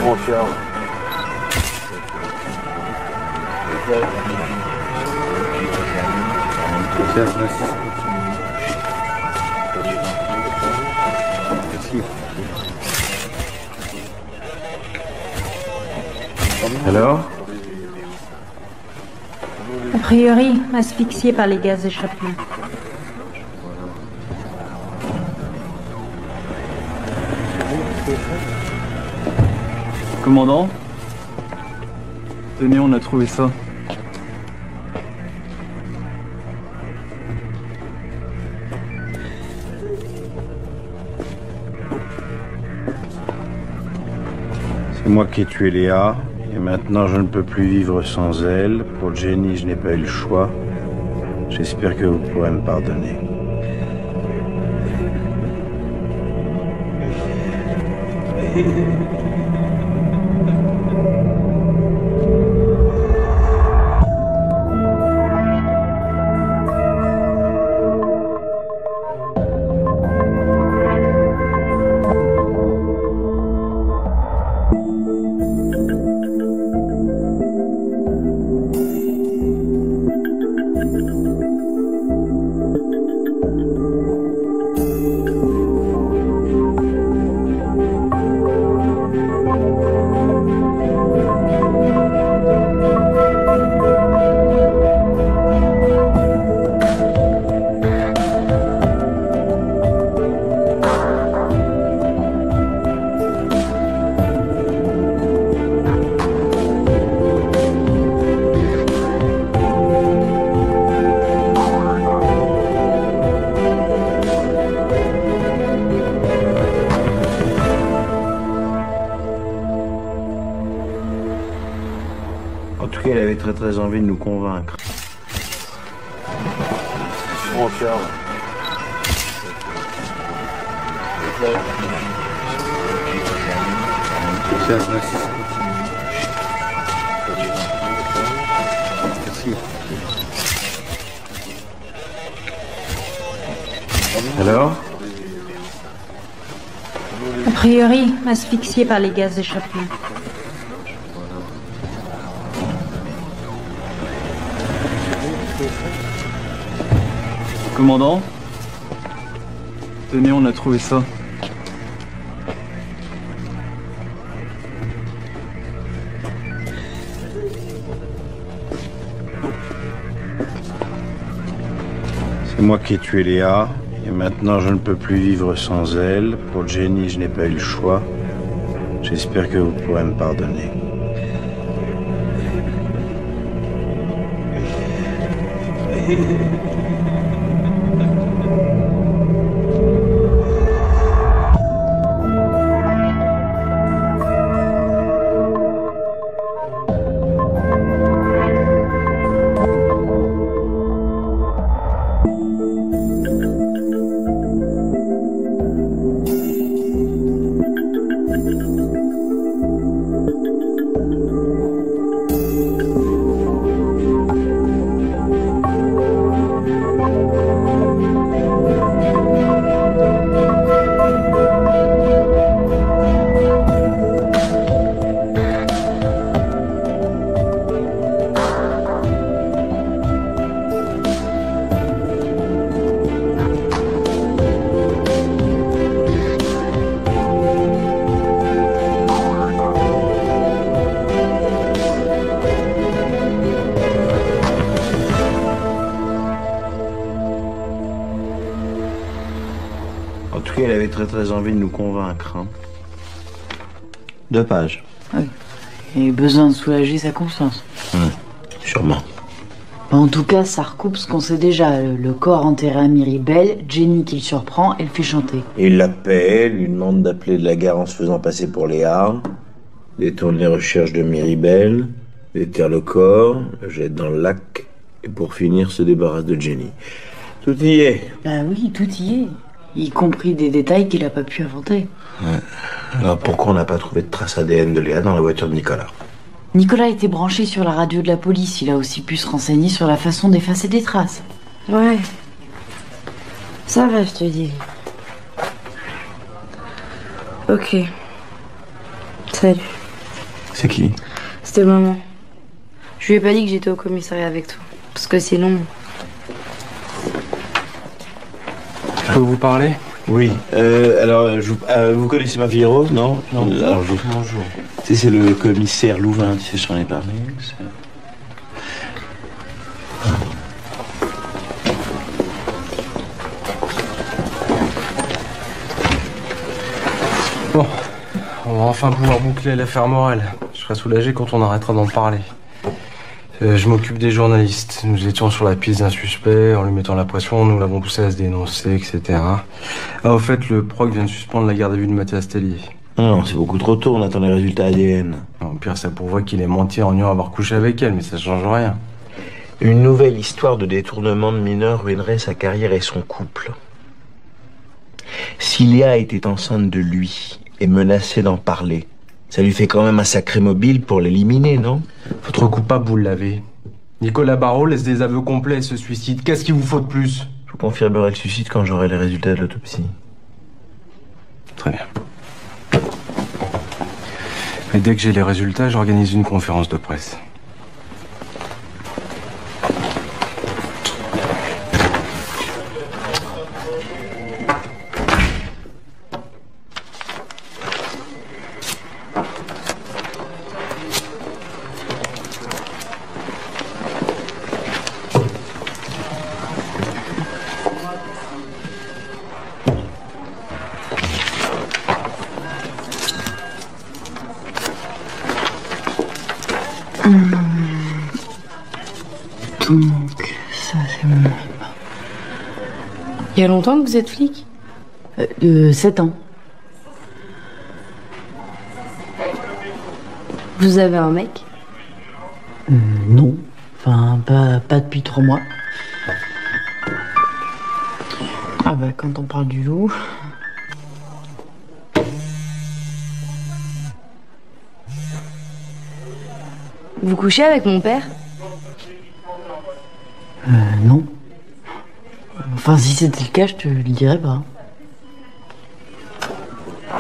frontière. Alors? A priori, asphyxié par les gaz d'échappement. Commandant? Tenez, on a trouvé ça. C'est moi qui ai tué Léa, et maintenant je ne peux plus vivre sans elle. Pour Jenny, je n'ai pas eu le choix. J'espère que vous pourrez me pardonner. En tout cas, elle avait très envie de nous convaincre. Frontière. Merci. Alors? A priori, asphyxié par les gaz d'échappement. Commandant? Tenez, on a trouvé ça. C'est moi qui ai tué Léa, et maintenant je ne peux plus vivre sans elle. Pour Jenny, je n'ai pas eu le choix. J'espère que vous pourrez me pardonner. En tout cas, elle avait très envie de nous convaincre. 2 pages. Oui. Et besoin de soulager sa conscience. Sûrement. En tout cas, ça recoupe ce qu'on sait déjà. Le corps enterré à Miribel, Jenny qui le surprend et le fait chanter. Il l'appelle, lui demande d'appeler de la gare en se faisant passer pour Léa, détourne les recherches de Miribel, déterre le corps, le jette dans le lac, et pour finir, se débarrasse de Jenny. Tout y est. Bah oui, tout y est. Y compris des détails qu'il a pas pu inventer. Ouais. Alors pourquoi on n'a pas trouvé de trace ADN de Léa dans la voiture de Nicolas? Nicolas était branché sur la radio de la police. Il a aussi pu se renseigner sur la façon d'effacer des traces. Ouais. Ça va, je te dis. Ok. Salut. C'est qui? C'était maman. Je lui ai pas dit que j'étais au commissariat avec toi. Parce que sinon... Je peux vous parler? Oui. Alors, vous connaissez ma fille Rose, non? Non. Alors, Bonjour. Tu sais, c'est le commissaire Louvain, tu sais, j'en ai parlé. Bon, on va enfin pouvoir boucler l'affaire morale. Je serai soulagé quand on arrêtera d'en parler. Je m'occupe des journalistes. Nous étions sur la piste d'un suspect. En lui mettant la pression, nous l'avons poussé à se dénoncer, etc. Ah, au fait, le proc vient de suspendre la garde à vue de Mathias Tellier. Non, c'est beaucoup trop tôt, on attend les résultats ADN. Au pire, ça prouverait qu'il ait menti en niant avoir couché avec elle, mais ça change rien. Une nouvelle histoire de détournement de mineurs ruinerait sa carrière et son couple. Si Léa était enceinte de lui et menacée d'en parler, ça lui fait quand même un sacré mobile pour l'éliminer, non? Votre coupable, vous l'avez. Nicolas Barrault laisse des aveux complets et se suicide. Qu'est-ce qu'il vous faut de plus? Je vous confirmerai le suicide quand j'aurai les résultats de l'autopsie. Très bien. Et dès que j'ai les résultats, j'organise une conférence de presse. Donc, ça c'est bon. Il y a longtemps que vous êtes flic? 7 ans. Vous avez un mec? Non. Enfin, pas depuis 3 mois. Ah bah, quand on parle du loup... Vous couchez avec mon père? Non. Enfin, si c'était le cas, je te le dirais pas.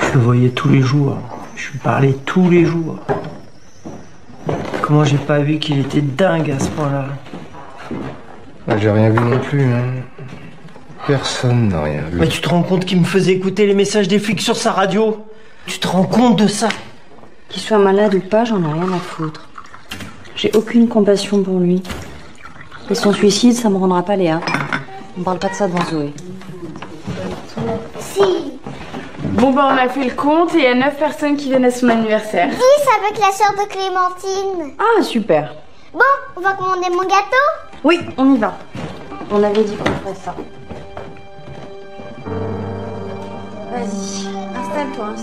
Je le voyais tous les jours. Je lui parlais tous les jours. Comment j'ai pas vu qu'il était dingue à ce point-là? J'ai rien vu non plus. Hein. Personne n'a rien vu. Mais tu te rends compte qu'il me faisait écouter les messages des flics sur sa radio? Tu te rends compte de ça? Qu'il soit malade ou pas, j'en ai rien à foutre. J'ai aucune compassion pour lui. Et son suicide, ça me rendra pas Léa. On parle pas de ça devant Zoé. Si. Bon bah on a fait le compte et il y a 9 personnes qui viennent à son anniversaire. 10 avec la sœur de Clémentine. Ah super. Bon, on va commander mon gâteau? Oui, on y va. On avait dit qu'on ferait ça. Vas-y, installe-toi.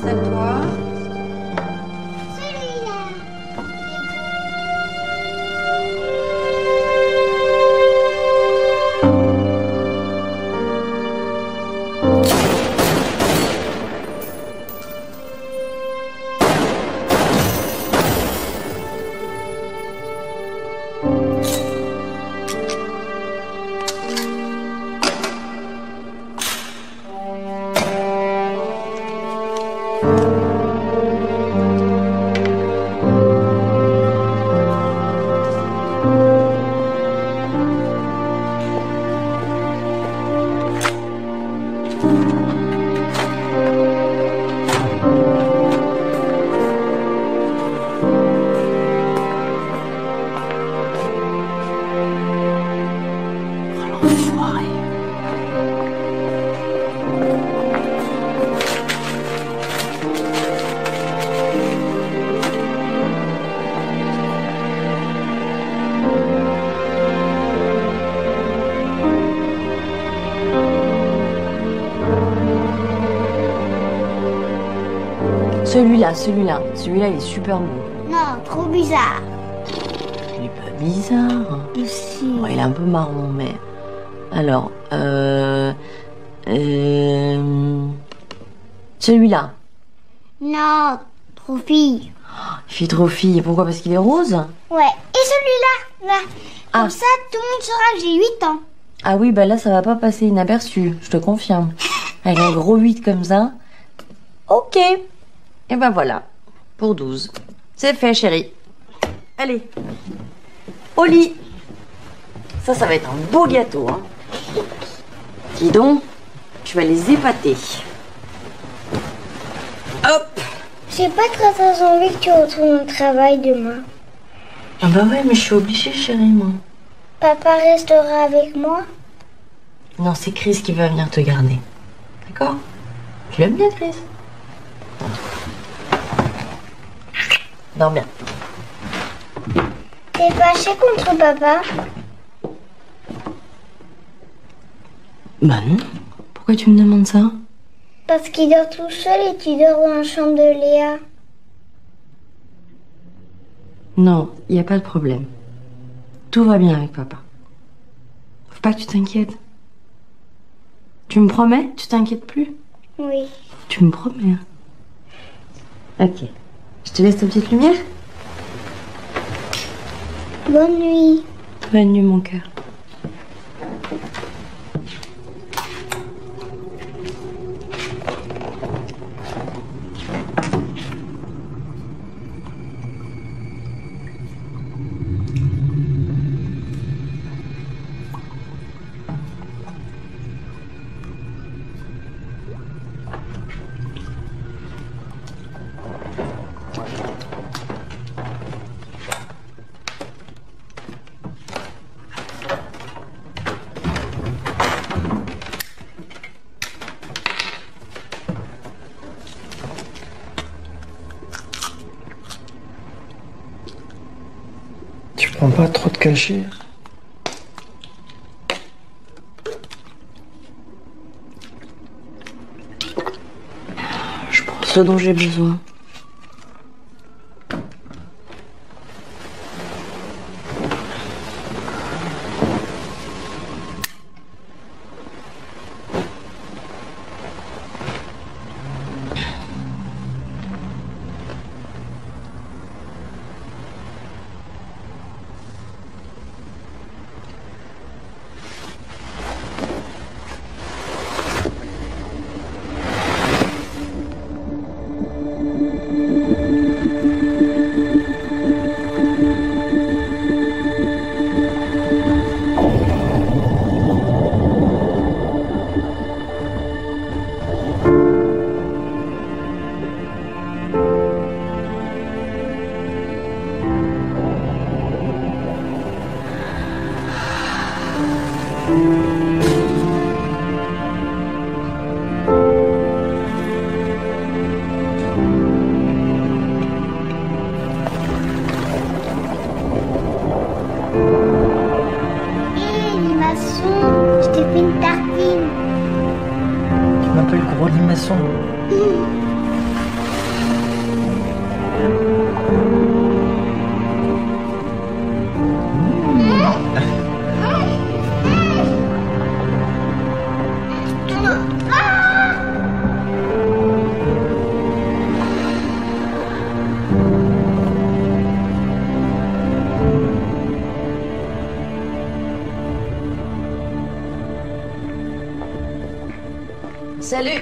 Celui-là, il est super beau. Non, trop bizarre. Il est pas bizarre. Si. Bon, il est un peu marron, mais... Alors, celui-là. Non, trop fille. Il fait trop fille. Pourquoi? Parce qu'il est rose? Ouais. Et celui-là, là. Comme ça, tout le monde saura que j'ai 8 ans. Ah oui, bah là, ça va pas passer inaperçu, je te confirme. Avec un gros 8 comme ça. Ok. Et ben voilà, pour 12. C'est fait, chérie. Allez. Au lit. Ça va être un beau gâteau, hein. Dis donc, tu vas les épater. Hop. J'ai pas très envie que tu retournes au travail demain. Ah bah ouais, mais je suis obligée, chérie, moi. Papa restera avec moi? Non, c'est Chris qui va venir te garder. D'accord? Tu l'aimes bien, Chris? Dors bien. T'es fâché contre papa? Bah non. Pourquoi tu me demandes ça? Parce qu'il dort tout seul et tu dors dans la chambre de Léa. Non, il n'y a pas de problème. Tout va bien avec papa. Faut pas que tu t'inquiètes. Tu me promets? Tu t'inquiètes plus? Oui. Tu me promets, hein? Ok. Je te laisse ta petite lumière? Bonne nuit. Bonne nuit, mon cœur. Tu prends pas trop de cachet? Je prends ce dont j'ai besoin. Hé, limaçon, je t'ai fait une tartine. Tu m'appelles gros limaçon? Salut.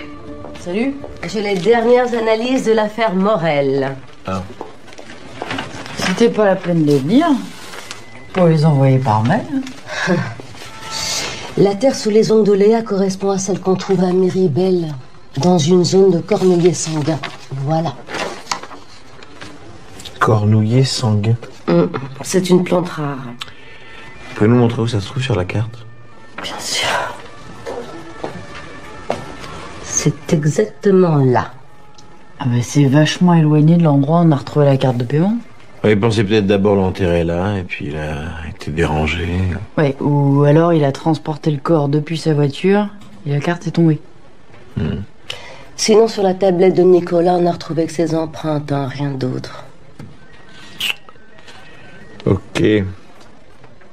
Salut. J'ai les dernières analyses de l'affaire Morel. Ah. C'était pas la peine de venir. Pour les envoyer par mail. La terre sous les ongles de Léa correspond à celle qu'on trouve à Miribel, dans une zone de cornouiller sanguin. Voilà. Cornouiller sanguin. C'est une plante rare. Vous pouvez nous montrer où ça se trouve sur la carte? Bien sûr. C'est exactement là. Ah bah c'est vachement éloigné de l'endroit où on a retrouvé la carte de paiement. Il pensait peut-être d'abord l'enterrer là, et puis il a été dérangé. Ouais, ou alors il a transporté le corps depuis sa voiture et la carte est tombée. Sinon, sur la tablette de Nicolas, on a retrouvé que ses empreintes, hein, rien d'autre. Ok.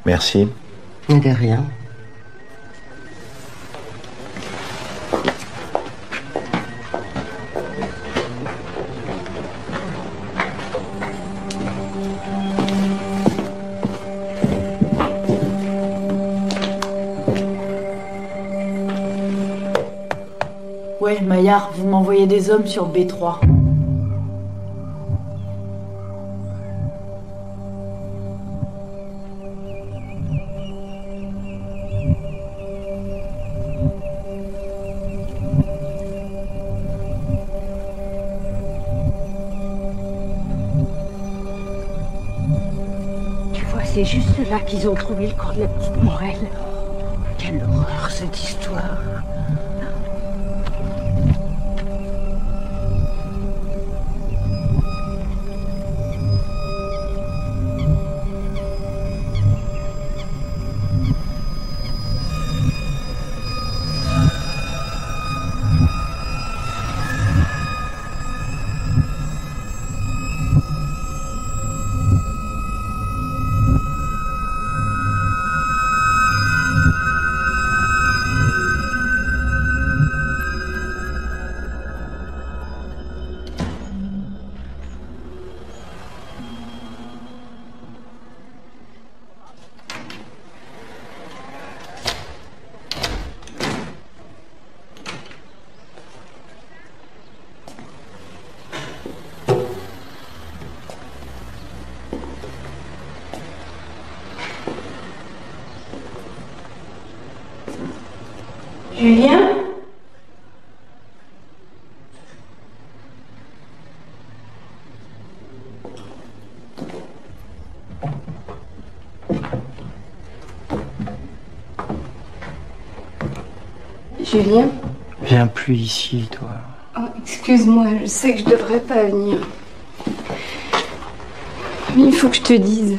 Merci. Mais de rien. Ouais, Maillard, vous m'envoyez des hommes sur B3. c'est juste là qu'ils ont trouvé le corps de la petite Morel. Quelle horreur, cette histoire. Julien? Julien? Viens plus ici, toi. Oh, excuse-moi, je sais que je devrais pas venir. Mais il faut que je te dise.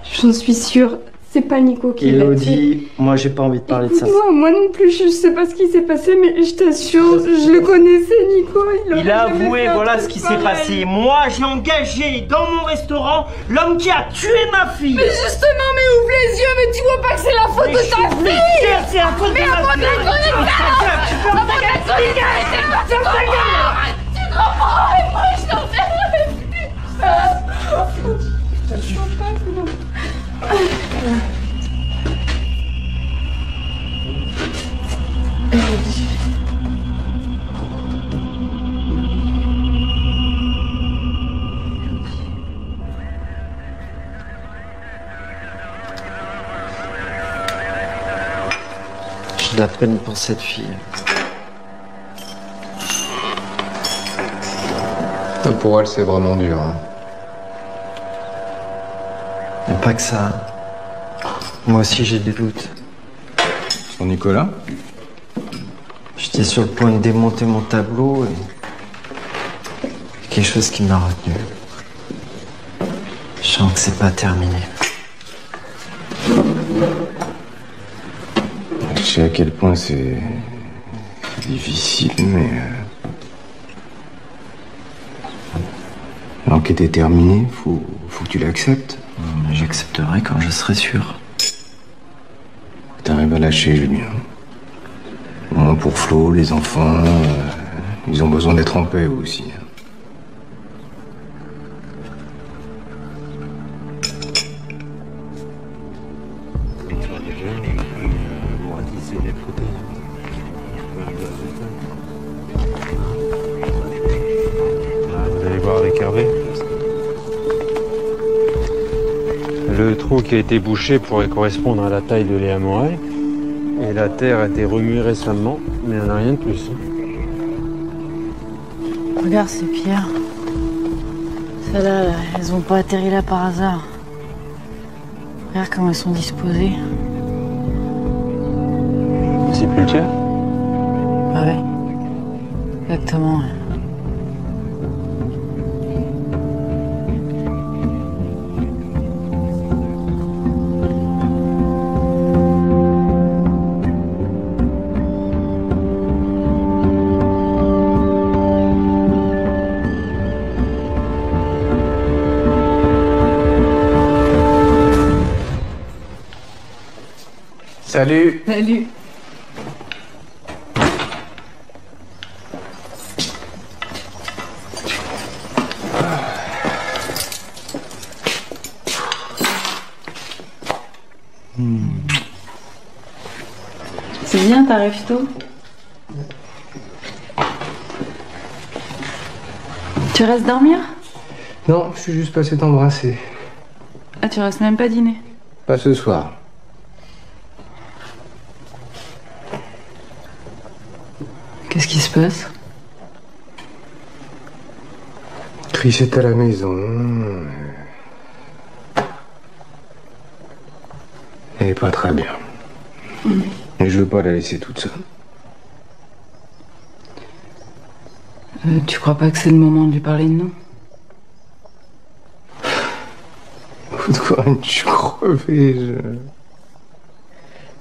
J'en suis sûre. C'est pas Nico qui l'a tué. Elodie, moi j'ai pas envie de parler de ça. Moi non plus, je sais pas ce qui s'est passé, mais je t'assure, je le connaissais, Nico. Il a avoué, voilà ce qui s'est passé. Moi j'ai engagé dans mon restaurant l'homme qui a tué ma fille. Mais justement, mais ouvre les yeux, mais tu vois pas que c'est la faute de ta fille. C'est la faute de ma fille. Tu fermes ta gueule, ferme ta gueule. Tu te reprends et moi je t'enverrai. J'ai de la peine pour cette fille. Pour elle, c'est vraiment dur. Hein. Mais pas que ça. Moi aussi j'ai des doutes. Sur Nicolas? J'étais sur le point de démonter mon tableau et... quelque chose qui m'a retenu. Je sens que c'est pas terminé. Je sais à quel point c'est difficile, mais... L'enquête est terminée, faut que tu l'acceptes. J'accepterai quand je serai sûr. T'arrives à lâcher, Julien. Au moins pour Flo, les enfants, ils ont besoin d'être en paix aussi. Vous allez voir avec Hervé. Le trou qui a été bouché pourrait correspondre à la taille de Léa Morel. Et la terre a été remuée récemment, mais elle n'a rien de plus. Regarde ces pierres. Celles-là, elles ont pas atterri là par hasard. Regarde comment elles sont disposées. Sépulture? Ah ouais. Exactement. Ouais. Salut. Salut. C'est bien, t'arrives tôt. Tu restes dormir? Non, je suis juste passé t'embrasser. Ah, tu restes même pas dîner? Pas ce soir. Qu'est-ce qui se passe? Chris est à la maison. Elle est pas très bien. Et je veux pas la laisser toute seule. Tu crois pas que c'est le moment de lui parler de nous? Corinne, je suis crevé.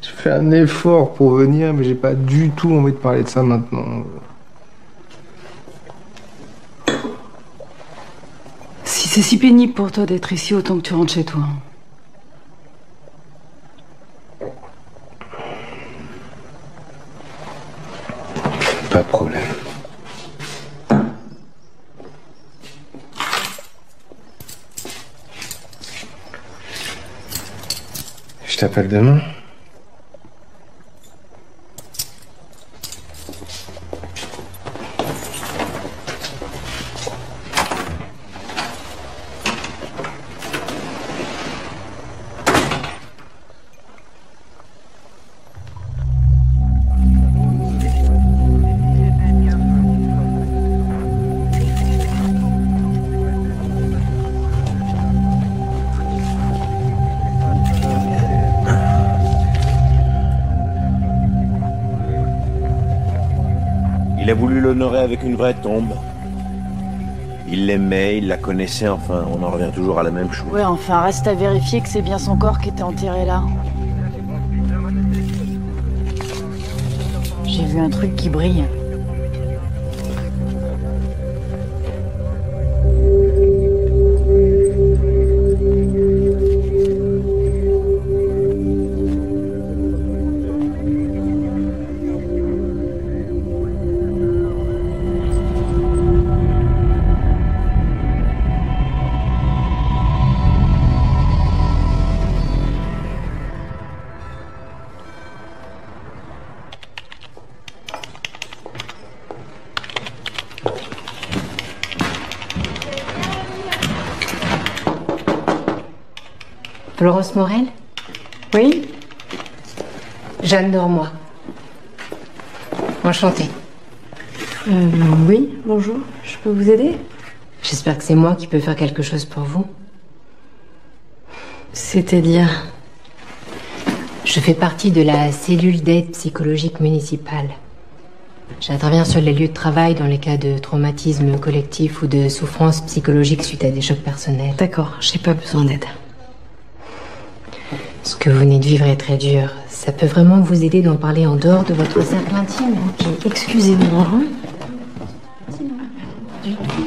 Je fais un effort pour venir, mais j'ai pas du tout envie de parler de ça maintenant. Si c'est si pénible pour toi d'être ici, autant que tu rentres chez toi. Pas de problème. Je t'appelle demain. Il a voulu l'honorer avec une vraie tombe. Il l'aimait, il la connaissait, enfin, on en revient toujours à la même chose. Ouais, enfin, reste à vérifier que c'est bien son corps qui était enterré là. J'ai vu un truc qui brille. Florence Morel? Oui? Jeanne Dormoy. Enchantée. Oui, bonjour. Je peux vous aider? J'espère que c'est moi qui peux faire quelque chose pour vous. C'est-à-dire? Je fais partie de la cellule d'aide psychologique municipale. J'interviens sur les lieux de travail dans les cas de traumatisme collectif ou de souffrance psychologique suite à des chocs personnels. D'accord, j'ai pas besoin d'aide. Ce que vous venez de vivre est très dur. Ça peut vraiment vous aider d'en parler en dehors de votre cercle intime. Ok, excusez-moi.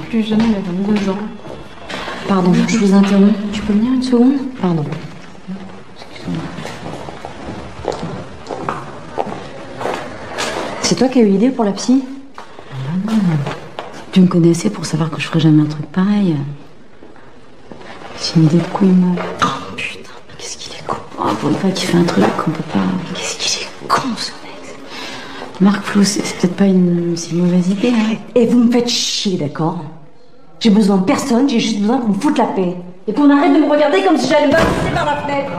Plus jeune, elle a 22 ans. Pardon, je vous interromps. Tu peux venir une seconde? Pardon. Excuse-moi. C'est toi qui as eu l'idée pour la psy? Tu me connaissais pour savoir que je ferais jamais un truc pareil. C'est une idée de couille molle. Oh putain, mais qu'est-ce qu'il est con. Oh, pour une fois qu'il fait un truc qu'on peut pas... Qu'est-ce qu'il est con, ce mec. Marc Flo, c'est peut-être pas une si mauvaise idée, hein. Et vous me faites chier, d'accord? J'ai besoin de personne, j'ai juste besoin qu'on me foute la paix. Et qu'on arrête de me regarder comme si j'allais me passer par la fenêtre.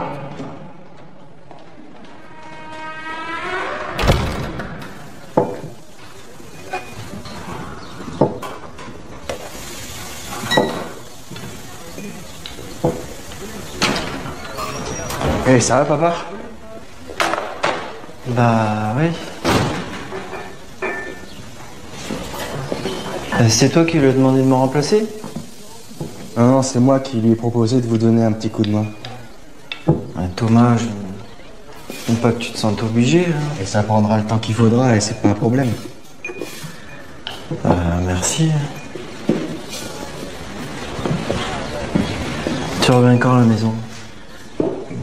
Eh, ça va, papa? Bah oui. C'est toi qui lui as demandé de me remplacer? Non, c'est moi qui lui ai proposé de vous donner un petit coup de main. Thomas, je ne veux pas que tu te sentes obligé. Hein. Et ça prendra le temps qu'il faudra et c'est pas un problème. Merci. Tu reviens quand à la maison?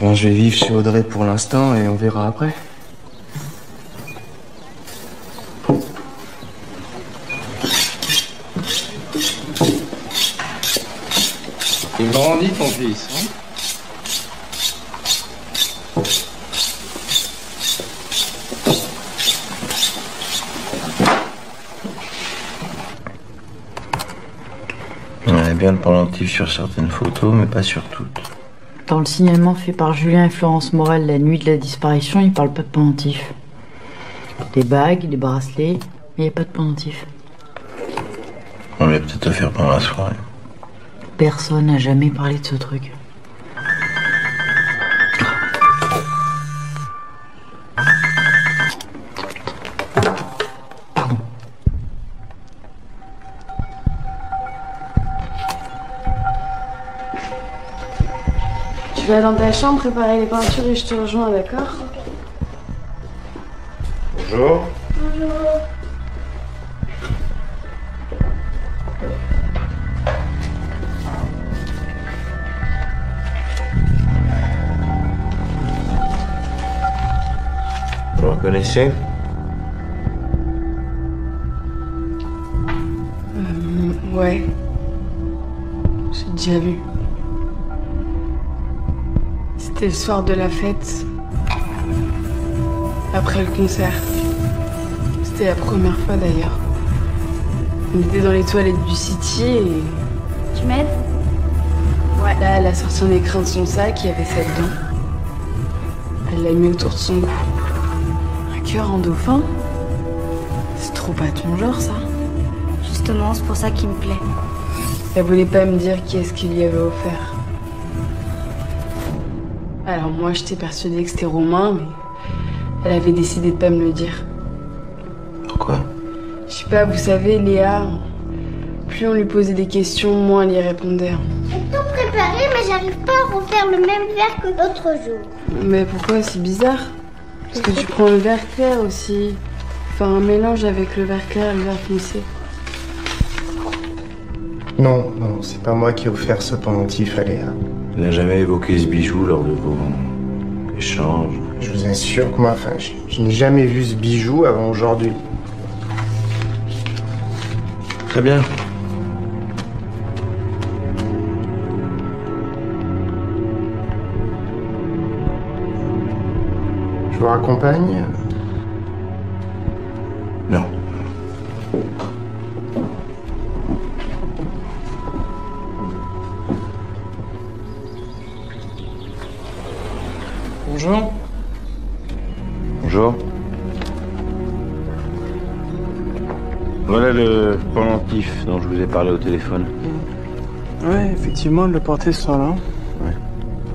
Ben, je vais vivre chez Audrey pour l'instant et on verra après. Il grandit ton fils, hein? On avait bien le pendentif sur certaines photos, mais pas sur toutes. Dans le signalement fait par Julien et Florence Morel la nuit de la disparition, ils parlent pas de pendentif. Des bagues, des bracelets, mais il n'y a pas de pendentif. On l'a peut-être offert pendant la soirée. Personne n'a jamais parlé de ce truc. vais dans ta chambre préparer les peintures et je te rejoins, d'accord? Bonjour. Bonjour. Vous le reconnaissez? Ouais. J'ai déjà vu. C'était le soir de la fête. Après le concert. C'était la première fois d'ailleurs. On était dans les toilettes du City et... Tu m'aides? Ouais. Là, elle a sorti un écrin de son sac, il y avait ça dedans. Elle l'a mis autour de son cou. Un cœur en dauphin? C'est trop pas ton genre, ça. Justement, c'est pour ça qu'il me plaît. Elle voulait pas me dire qui est-ce qu'il lui avait offert. Alors moi, j'étais persuadée que c'était Romain, mais elle avait décidé de pas me le dire. Pourquoi? Je sais pas, vous savez, Léa, plus on lui posait des questions, moins elle y répondait. J'ai tout préparé, mais j'arrive pas à refaire le même verre que l'autre jour. Mais pourquoi? C'est bizarre. Parce que tu prends le verre clair aussi. Enfin, un mélange avec le verre clair et le verre foncé. Non, c'est pas moi qui ai offert ce pendentif à Léa. Il n'a jamais évoqué ce bijou lors de vos échanges. Je vous assure que moi, je n'ai jamais vu ce bijou avant aujourd'hui. Très bien. Je vous raccompagne? Non. Bonjour. Bonjour. Voilà le pendentif dont je vous ai parlé au téléphone. Ouais, effectivement, elle le portait ce soir-là. Ouais.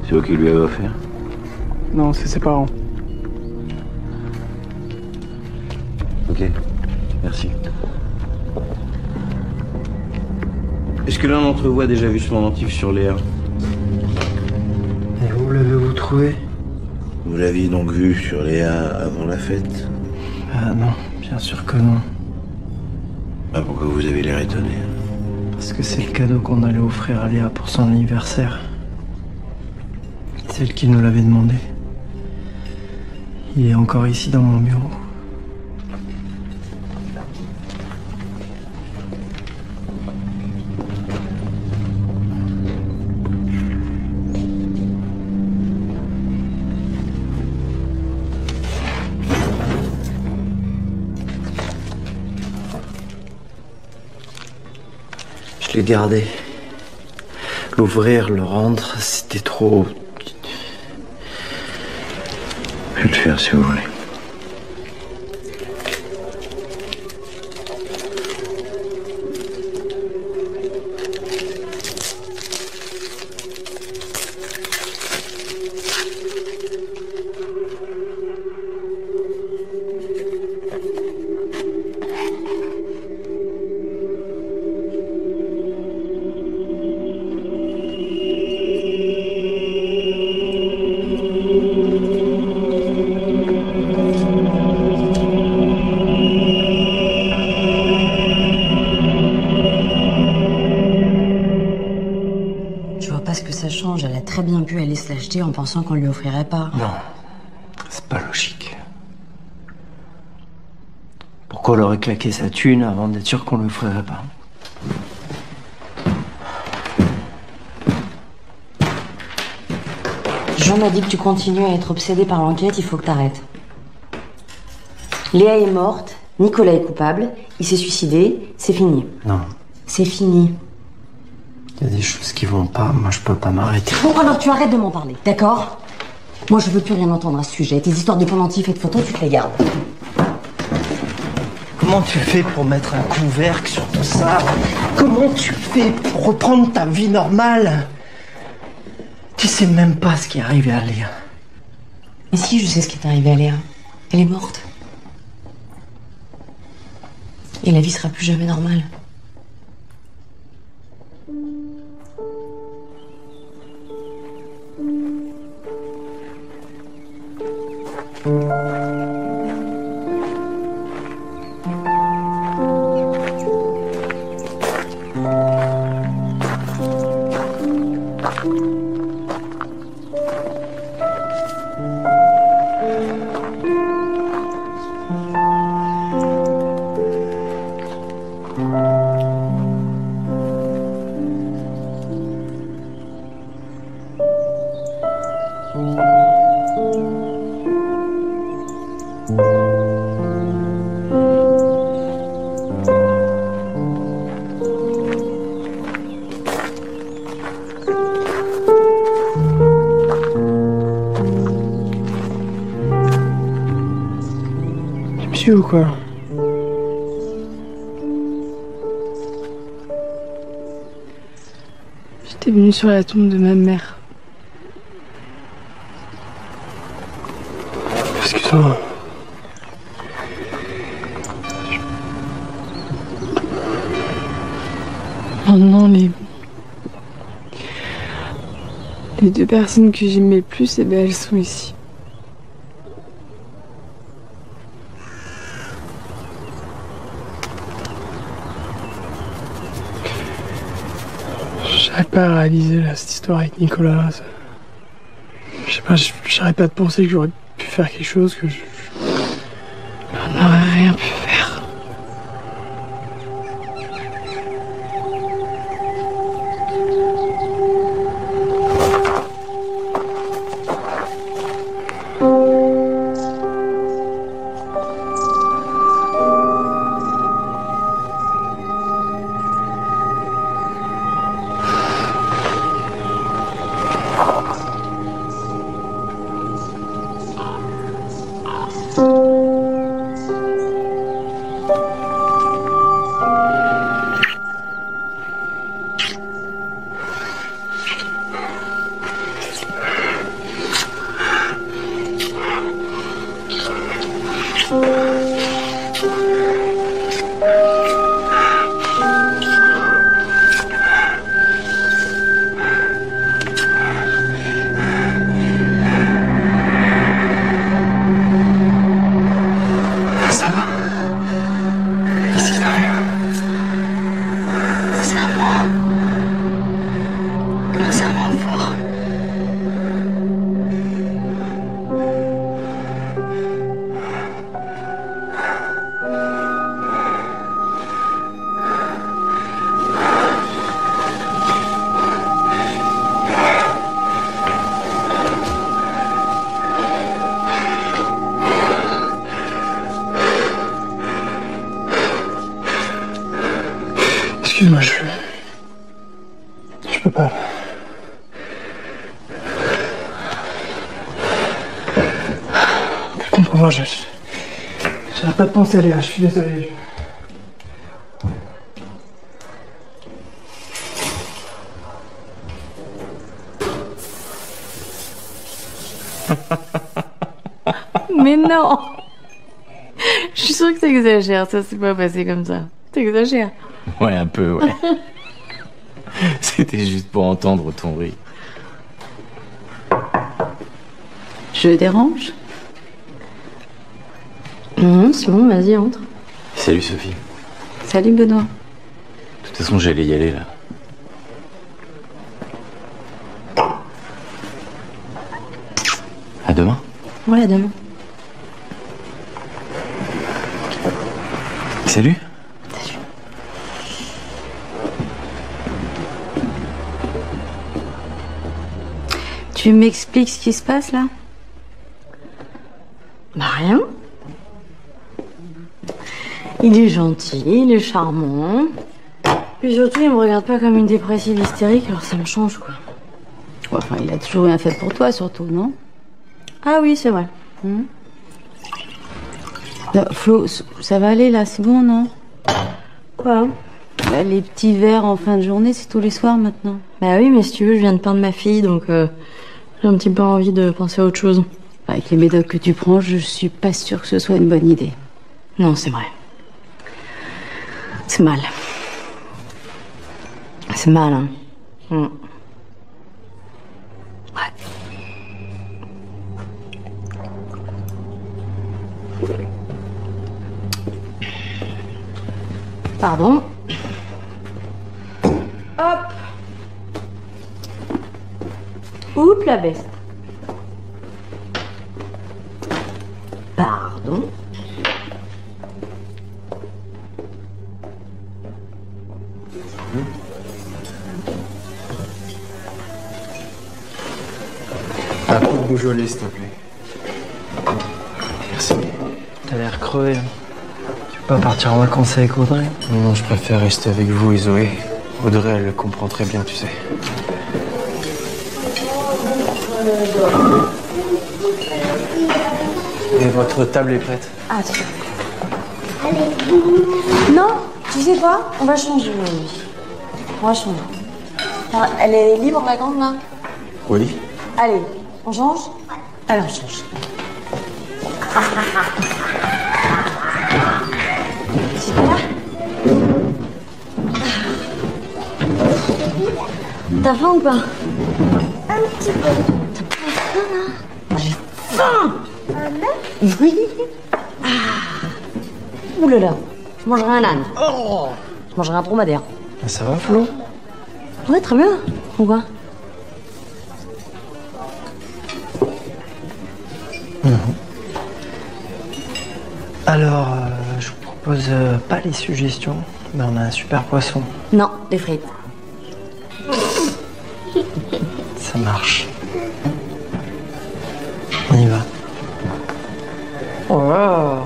C'est vous qui lui avez offert? Non, c'est ses parents. Ok, merci. Est-ce que l'un d'entre vous a déjà vu ce pendentif sur Léa? Et où l'avez-vous trouvé? Vous l'aviez donc vu sur Léa avant la fête? Ah non, bien sûr que non. Ah, pourquoi vous avez l'air étonné? Parce que c'est le cadeau qu'on allait offrir à Léa pour son anniversaire. C'est elle qui nous l'avait demandé. Il est encore ici dans mon bureau. Je l'ai gardé. L'ouvrir, le rendre, c'était trop... Je vais le faire si vous voulez. Elle a très bien pu aller se l'acheter en pensant qu'on lui offrirait pas. Non, c'est pas logique. Pourquoi elle aurait claqué sa thune avant d'être sûr qu'on lui offrirait pas? Jean m'a dit que tu continues à être obsédé par l'enquête, il faut que t'arrêtes. Léa est morte, Nicolas est coupable, il s'est suicidé, c'est fini. Non. C'est fini. Il y a des choses qui vont pas, moi je peux pas m'arrêter. Bon, alors tu arrêtes de m'en parler, d'accord? Moi je veux plus rien entendre à ce sujet. Tes histoires de pendentifs et de photos, tu te les gardes. Comment tu fais pour mettre un couvercle sur tout ça? Comment tu fais pour reprendre ta vie normale? Tu sais même pas ce qui est arrivé à Léa. Mais si, je sais ce qui est arrivé à Léa. Elle est morte. Et la vie sera plus jamais normale. Ou quoi? J'étais venue sur la tombe de ma mère. Excuse-moi. Maintenant, les deux personnes que j'aimais le plus, eh ben, elles sont ici. J'arrive pas à réaliser là, cette histoire avec Nicolas. Je sais pas, j'arrête pas de penser que j'aurais pu faire quelque chose que on n'aurait rien pu faire. Excuse-moi, je peux pas. Tu comprends, j'arrête pas de penser à Léa, je suis désolé. Mais non! Je suis sûre que t'exagères, ça s'est pas passé comme ça. T'exagères. Ouais, un peu, ouais. C'était juste pour entendre ton rire. Je dérange? Non, c'est bon, vas-y, entre. Salut Sophie. Salut Benoît. De toute façon, j'allais y aller là. À demain. Ouais, à demain. Salut. Salut. Tu m'expliques ce qui se passe là? Bah rien. Il est gentil, il est charmant. Puis surtout, il me regarde pas comme une dépressive hystérique, alors ça me change quoi. Ouais, enfin, il a toujours rien fait pour toi surtout, non? Ah oui, c'est vrai. Flo, ça va aller là, c'est bon, non? Quoi? Bah, les petits verres en fin de journée, c'est tous les soirs maintenant. Bah oui, mais si tu veux, je viens de peindre ma fille, donc j'ai un petit peu envie de penser à autre chose. Avec les médocs que tu prends, je suis pas sûre que ce soit une bonne idée. Non, c'est vrai. C'est mal. C'est mal, hein. Ouais. Pardon. Hop. Oups, la veste. Pardon. Un coup de Beaujolais, s'il te plaît. Merci. T'as l'air crevé. Tu veux pas partir en vacances avec Audrey? Non, je préfère rester avec vous et Zoé. Audrey, elle le comprend très bien, tu sais. Et votre table est prête. Ah, super. Non, tu sais quoi? On va changer aujourd'hui. On va changer. Alors, elle est libre, la grande, là? Oui. Allez, on change? Allez, on change. Super. T'as faim ou pas? Un petit peu. T'as pas faim, là? J'ai faim! Oui. Ouh là là, je mangerai un âne. Oh, je mangerai un dromadaire. Ça va, Flo? Ouais, très bien. Pourquoi? Alors, je vous propose pas les suggestions, mais on a un super poisson. Non, des frites. Ça marche. On y va. Oh.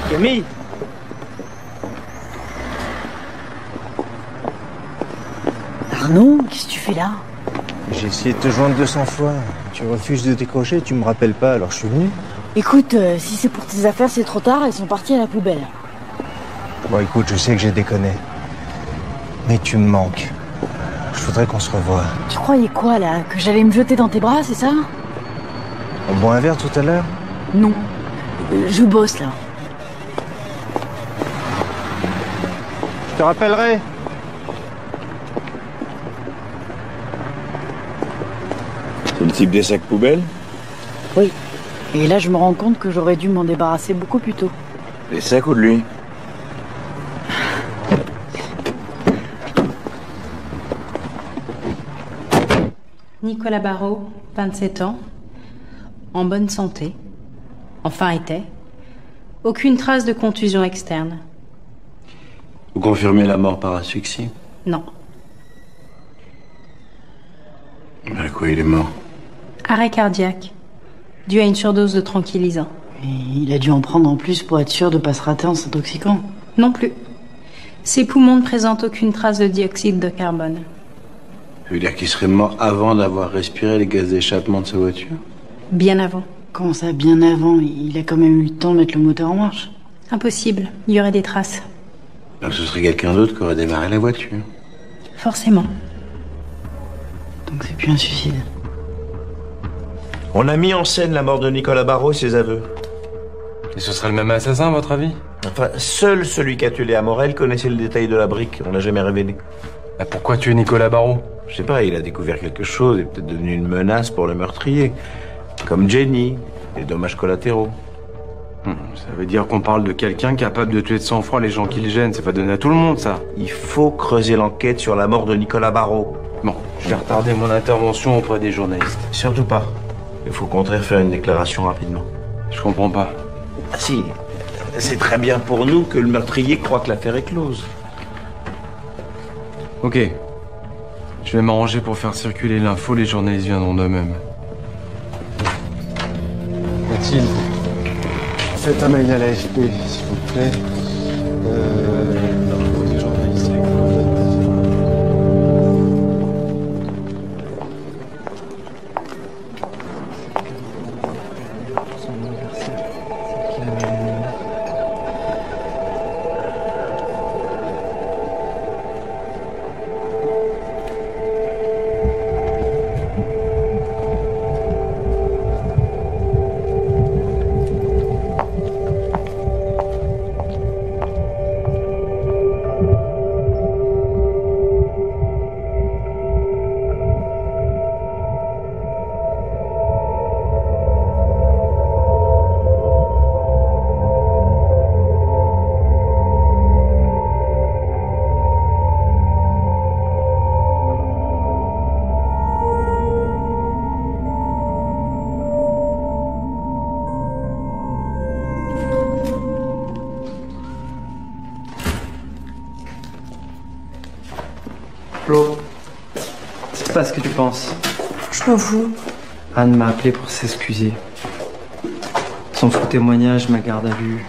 Camille! Arnaud, qu'est-ce que tu fais là? J'ai essayé de te joindre 200 fois. Tu refuses de décrocher, tu me rappelles pas, alors je suis venu. Écoute, si c'est pour tes affaires, c'est trop tard, elles sont parties à la poubelle. Bon, écoute, je sais que j'ai déconné. Mais tu me manques. Je voudrais qu'on se revoie. Tu croyais quoi, là? Que j'allais me jeter dans tes bras, c'est ça? On boit un verre tout à l'heure? Non. Je bosse, là. Je te rappellerai. C'est le type des sacs poubelles? Oui. Et là, je me rends compte que j'aurais dû m'en débarrasser beaucoup plus tôt. Les sacs ou de lui? Nicolas Barrault, 27 ans, en bonne santé, enfin était, aucune trace de contusion externe. Vous confirmez la mort par asphyxie? Non. À quoi il est mort? Arrêt cardiaque, dû à une surdose de tranquillisant. Et il a dû en prendre en plus pour être sûr de pas se rater en s'intoxiquant. Non plus. Ses poumons ne présentent aucune trace de dioxyde de carbone. Ça veut dire qu'il serait mort avant d'avoir respiré les gaz d'échappement de sa voiture? Bien avant. Comment ça, bien avant? Il a quand même eu le temps de mettre le moteur en marche. Impossible, il y aurait des traces. Donc ce serait quelqu'un d'autre qui aurait démarré la voiture. Forcément. Donc c'est plus un suicide. On a mis en scène la mort de Nicolas Barrault et ses aveux. Et ce serait le même assassin, à votre avis? Enfin, seul celui qui a tué Léa Morel connaissait le détail de la brique. On l'a jamais révélé. Bah pourquoi tuer Nicolas Barrault? Je sais pas, il a découvert quelque chose et peut-être devenu une menace pour le meurtrier. Comme Jenny, les dommages collatéraux. Ça veut dire qu'on parle de quelqu'un capable de tuer de sang-froid les gens qui le gênent. C'est pas donné à tout le monde, ça. Il faut creuser l'enquête sur la mort de Nicolas Barrault. Bon, je vais retarder mon intervention auprès des journalistes. Surtout pas. Il faut au contraire faire une déclaration rapidement. Je comprends pas. Ah si, c'est très bien pour nous que le meurtrier croit que l'affaire est close. Ok. Je vais m'arranger pour faire circuler l'info, les journalistes viendront d'eux-mêmes. Mathilde, faites un mail à l'AFP, s'il vous plaît. Les journalistes avec moi. Flo, c'est pas ce que tu penses. Je m'en fous. Anne m'a appelé pour s'excuser. Son faux témoignage, ma garde à vue.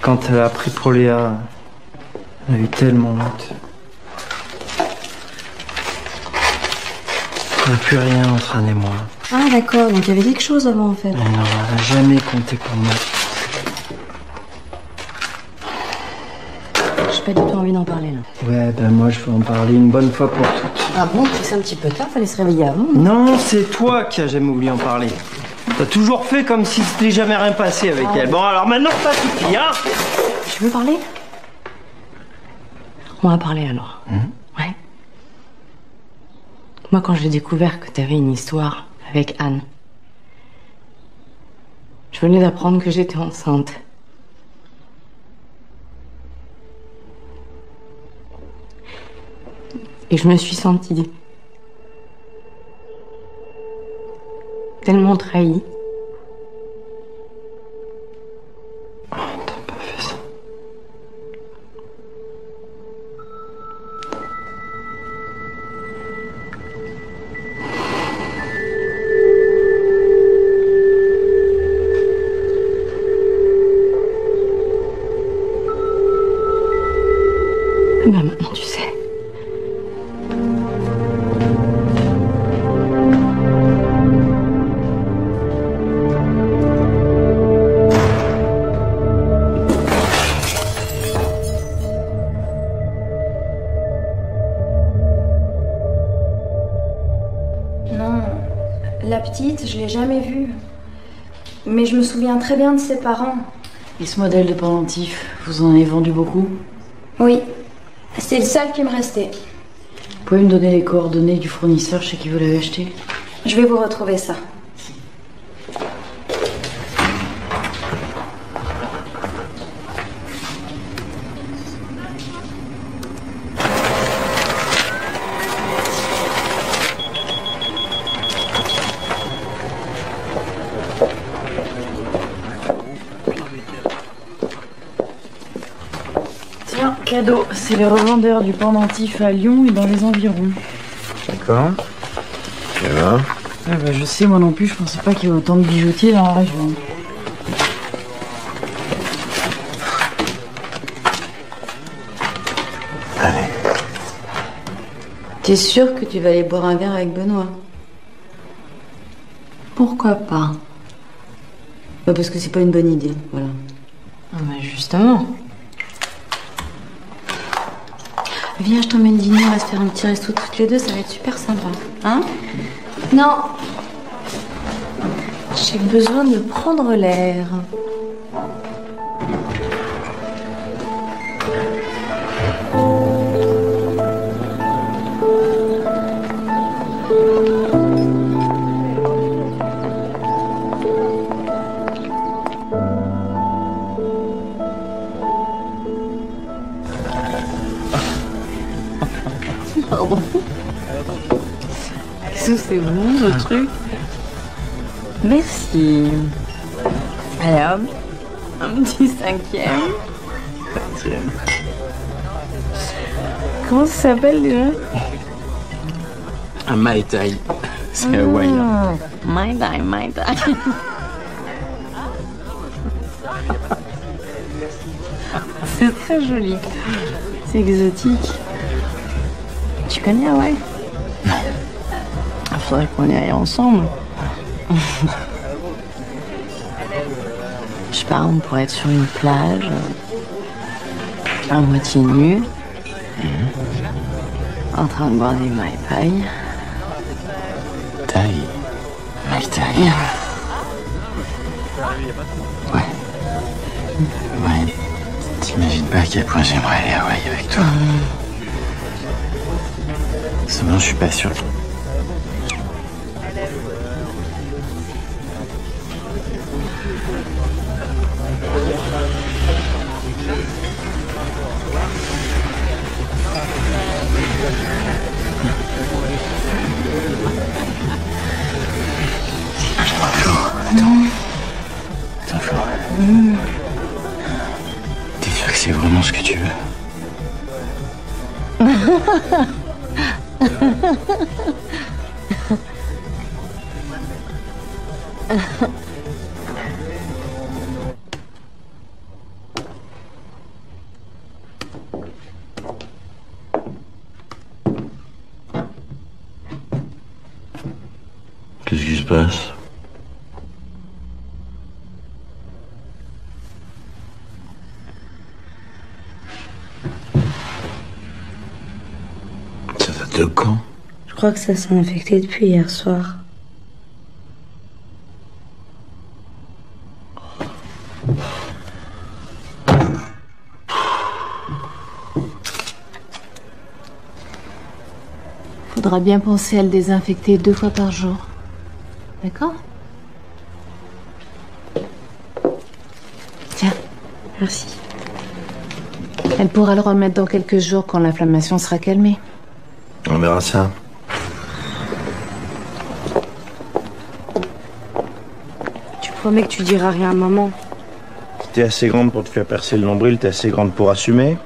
Quand elle a appris pour Léa, elle a eu tellement honte. Il n'y a plus rien entre Anne et moi. Ah d'accord, donc il y avait quelque chose avant en fait. Mais non, elle n'a jamais compté pour moi. J'ai pas du tout envie d'en parler là. Ouais, ben moi je veux en parler une bonne fois pour toutes. Ah bon, c'est un petit peu tard, fallait se réveiller avant. Non, c'est toi qui as jamais oublié en parler. T'as toujours fait comme si c'était jamais rien passé avec elle. Bon, alors maintenant, ça suffit, hein? Tu veux parler? On va parler alors. Ouais. Moi, quand j'ai découvert que t'avais une histoire avec Anne, je venais d'apprendre que j'étais enceinte. Et je me suis sentie tellement trahie. Oh, t'as pas fait ça. Bah maintenant tu sais. La petite, je l'ai jamais vue. Mais je me souviens très bien de ses parents. Et ce modèle de pendentif, vous en avez vendu beaucoup? Oui, c'est le seul qui me restait. Vous pouvez me donner les coordonnées du fournisseur chez qui vous l'avez acheté? Je vais vous retrouver ça. Tiens, cadeau, c'est les revendeurs du pendentif à Lyon et dans les environs. D'accord. Et là? Ah bah, je sais, moi non plus, je pensais pas qu'il y ait autant de bijoutiers dans la région. Allez. T'es sûr que tu vas aller boire un verre avec Benoît? Pourquoi pas? Bah parce que c'est pas une bonne idée, voilà. Ah bah justement. Viens, je t'emmène dîner, on va se faire un petit resto toutes les deux, ça va être super sympa. Hein? Non, J'ai besoin de prendre l'air. Pardon. Qu'est-ce que c'est bon ce truc? Merci. Alors, un petit 5e. Comment ça s'appelle déjà? Un Mai Tai. C'est hawaïen. Mai Tai, Mai Tai. C'est très joli. C'est exotique. Tu connais Hawaï? Non. Il faudrait qu'on y aille ensemble. Je sais pas, on pourrait être sur une plage, à moitié nu, en train de boire des Mai Tai. Tai. Mai Tai. Ouais. Ouais. T'imagines pas à quel point j'aimerais aller à Hawaï avec toi. Seulement, je suis pas sûr. Attends, Flo. T'es sûr que c'est vraiment ce que tu veux? Qu'est-ce qui se passe? Ça date de quand? Je crois que ça s'est infecté depuis hier soir. Faudra bien penser à le désinfecter 2 fois par jour. D'accord? Tiens. Merci. Elle pourra le remettre dans quelques jours quand l'inflammation sera calmée. On verra ça. Tu promets que tu diras rien à maman? Si t'es assez grande pour te faire percer le nombril, t'es assez grande pour assumer.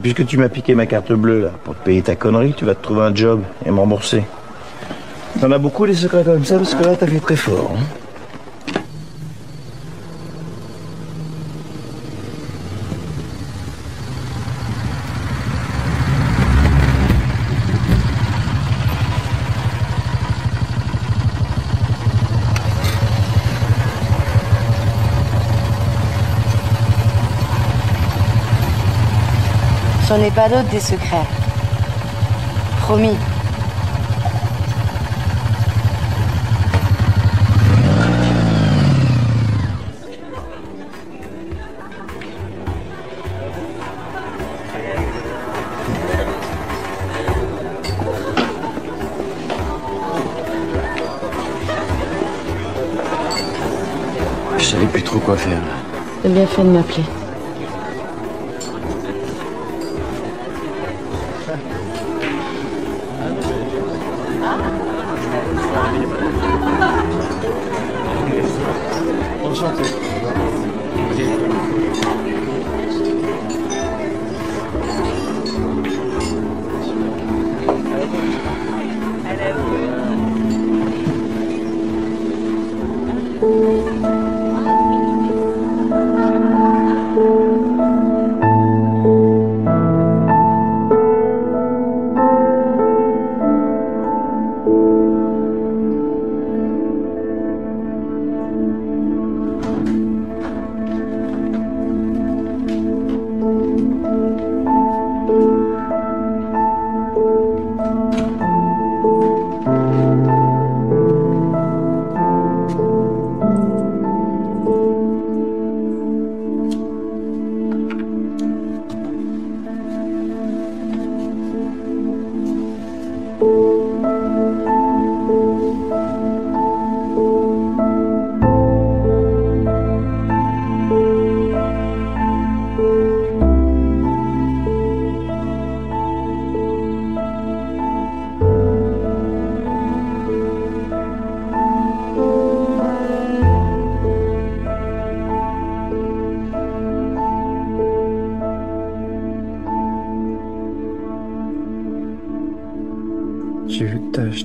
Puisque tu m'as piqué ma carte bleue, là, pour te payer ta connerie, tu vas te trouver un job et me rembourser. T'en as beaucoup des secrets comme ça, parce que là, t'as fait très fort. Hein. J'en ai pas d'autres des secrets. Promis. Je savais plus trop quoi faire. T'as bien fait de m'appeler. Enchanté.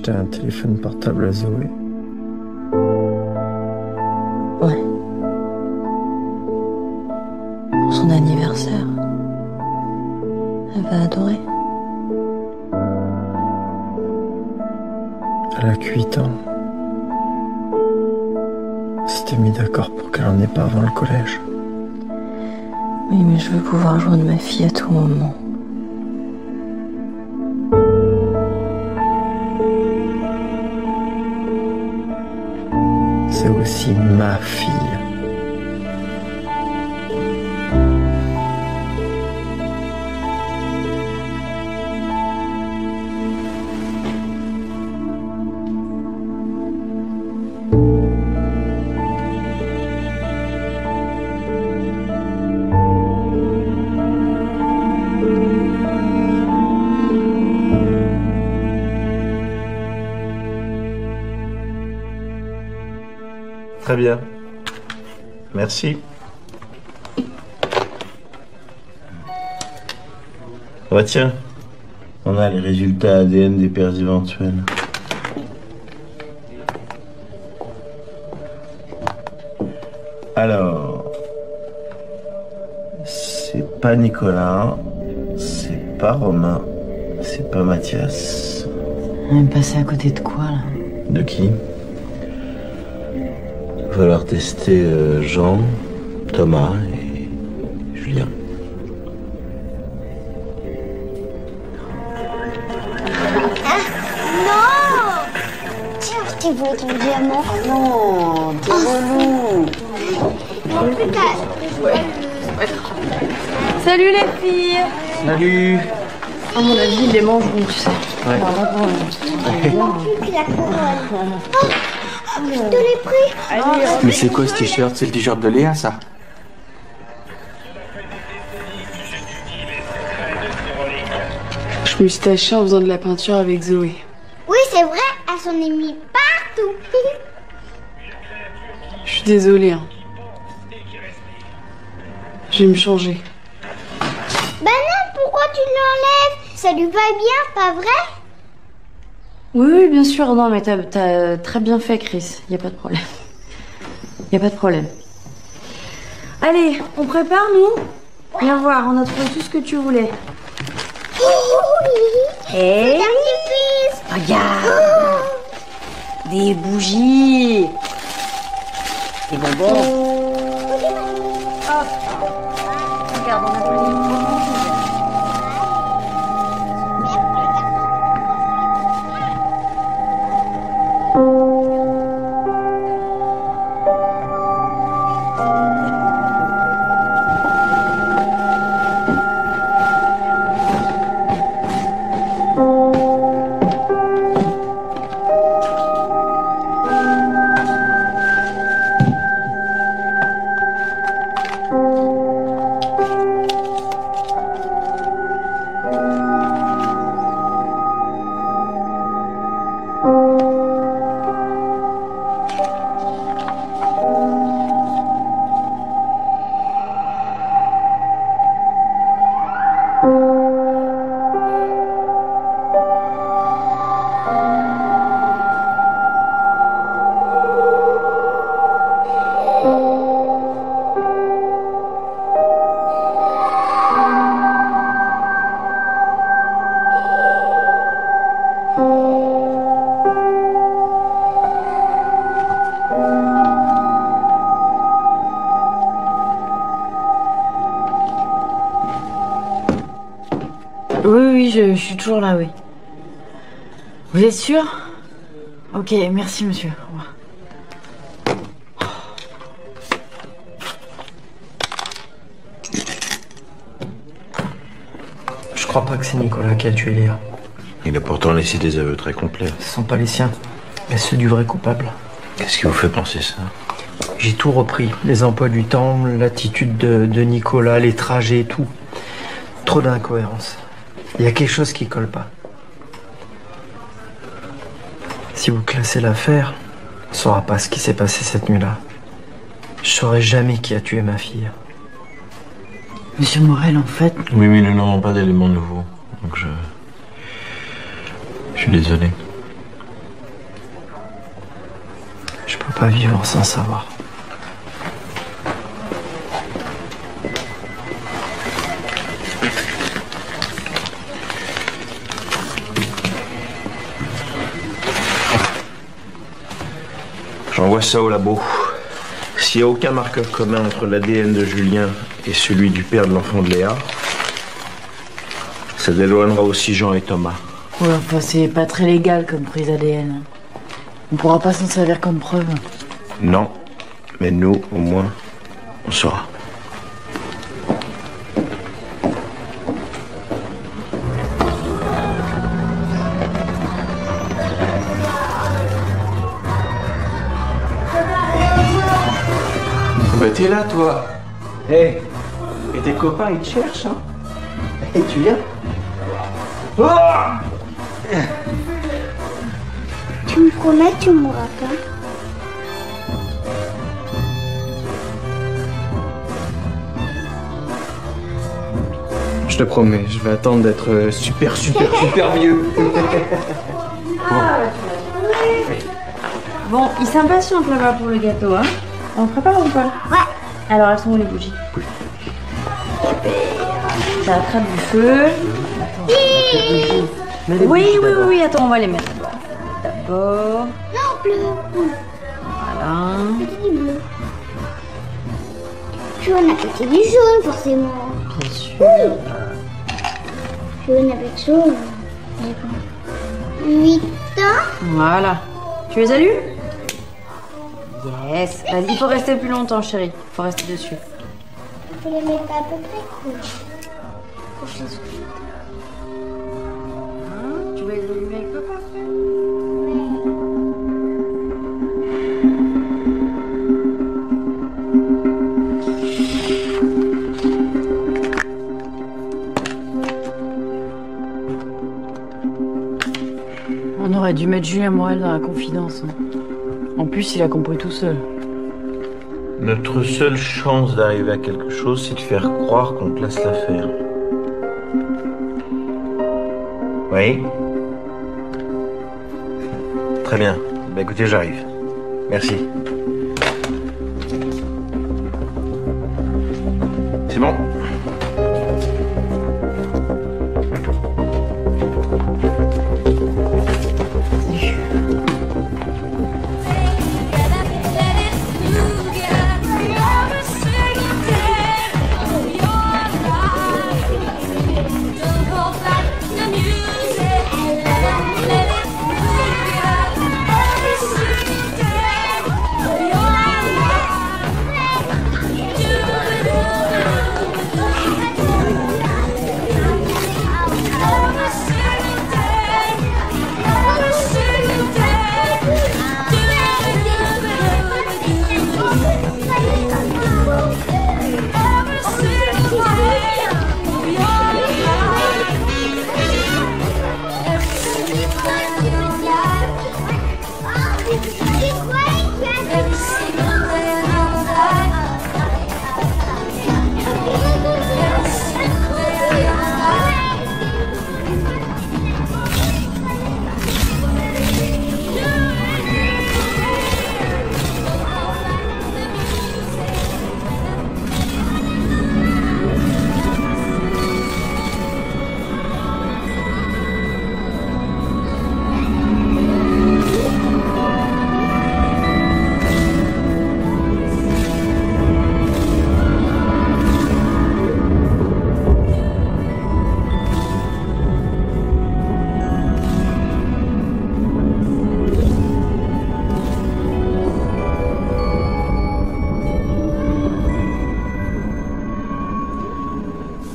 acheté un téléphone portable à Zoé. Ouais. Pour son anniversaire. Elle va adorer. Elle a que 8 ans. On s'était mis d'accord pour qu'elle en ait pas avant le collège. Oui, mais je veux pouvoir joindre ma fille à tout moment. C'est aussi ma fille. Très bien. Merci. Oh tiens, on a les résultats ADN des pères éventuels. Alors, c'est pas Nicolas, c'est pas Romain, c'est pas Mathias. On est passé à côté de quoi, là? De qui? Il va falloir tester Jean, Thomas et Julien. Non! Tiens, je t'ai volé ton diamant. Oh non, t'es relou. Salut les filles. Salut. À mon avis, ils les mangeront, tu sais. Ouais. Plus que la couronne. Je te l'ai pris. Mais c'est quoi ce t-shirt? C'est le t-shirt de Léa, ça? Je me suis tachée en faisant de la peinture avec Zoé. Oui, c'est vrai, elle s'en est mis partout. Je suis désolée. Hein. Je vais me changer. Ben non, pourquoi tu l'enlèves? Ça lui va bien, pas vrai? Oui, bien sûr. Non, mais t'as très bien fait, Chris. Y a pas de problème. Y a pas de problème. Allez, on prépare, nous? Viens voir, on a trouvé tout ce que tu voulais. Hey. Regarde. Des bougies. Des bonbons. Hop. Regarde, on a pris des bonbons. Oui, je suis toujours là, oui. Vous êtes sûr? Ok, merci, monsieur. Au revoir. Je crois pas que c'est Nicolas qui a tué Léa. Il a pourtant laissé des aveux très complets. Ce sont pas les siens, mais ceux du vrai coupable. Qu'est-ce qui vous fait penser ça? J'ai tout repris. Les emplois du temps, l'attitude de Nicolas, les trajets, tout. Trop d'incohérences. Il y a quelque chose qui colle pas. Si vous classez l'affaire, on ne saura pas ce qui s'est passé cette nuit-là. Je saurai jamais qui a tué ma fille. Monsieur Morel, en fait... Oui, mais nous n'avons pas d'éléments nouveaux. Donc je suis désolé. pas vivre sans savoir. J'envoie ça au labo. S'il n'y a aucun marqueur commun entre l'ADN de Julien et celui du père de l'enfant de Léa, ça déloignera aussi Jean et Thomas. Ouais, enfin, c'est pas très légal comme prise ADN. On pourra pas s'en servir comme preuve. Non, mais nous, au moins, on saura. Bah t'es là, toi. Hé, et tes copains, ils te cherchent, hein. Et tu viens? Oh, Tu me promets que tu mourras pas? Je te promets, je vais attendre d'être super vieux. Bon, il s'impatiente là-bas pour le gâteau, hein. On prépare ou pas? Ouais. Alors, elles sont où les bougies? Ça attrape du feu. Oui, attends, on va les mettre d'abord. Non, bleu. Voilà. Petit bleu. Jaune à côté du jaune, forcément. Bien sûr. Jaune avec jaune. 8 ans. Voilà. Tu les as lus? Yes. Vas-y, il faut rester plus longtemps, chérie. Il faut rester dessus. Je les mettre à peu près cool. Tu vas les allumer avec papa? On aurait dû mettre Julien Morel dans la confidence. Hein. En plus, il a compris tout seul. Notre seule chance d'arriver à quelque chose, c'est de faire croire qu'on te laisse l'affaire. Oui? Très bien. Bah écoutez, j'arrive. Merci. C'est bon?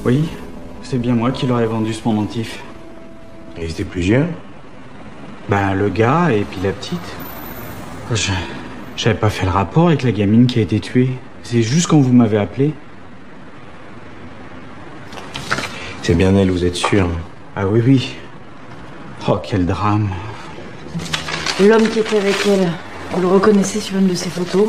Oui, c'est bien moi qui leur ai vendu ce pendentif. Et c'était plusieurs? Ben, le gars et puis la petite. J'avais pas fait le rapport avec la gamine qui a été tuée. C'est juste quand vous m'avez appelé. C'est bien elle, vous êtes sûr? Ah oui, oui. Oh, quel drame. L'homme qui était avec elle, vous le reconnaissez sur une de ses photos?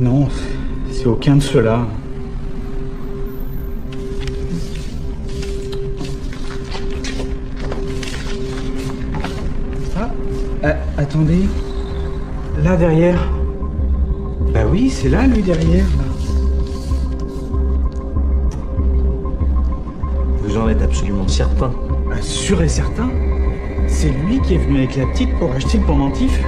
Non, c'est aucun de ceux-là. Attendez. Là, derrière. Bah oui, c'est là, lui, derrière. Vous en êtes absolument certain? Sûr et certain. C'est lui qui est venu avec la petite pour acheter le pendentif.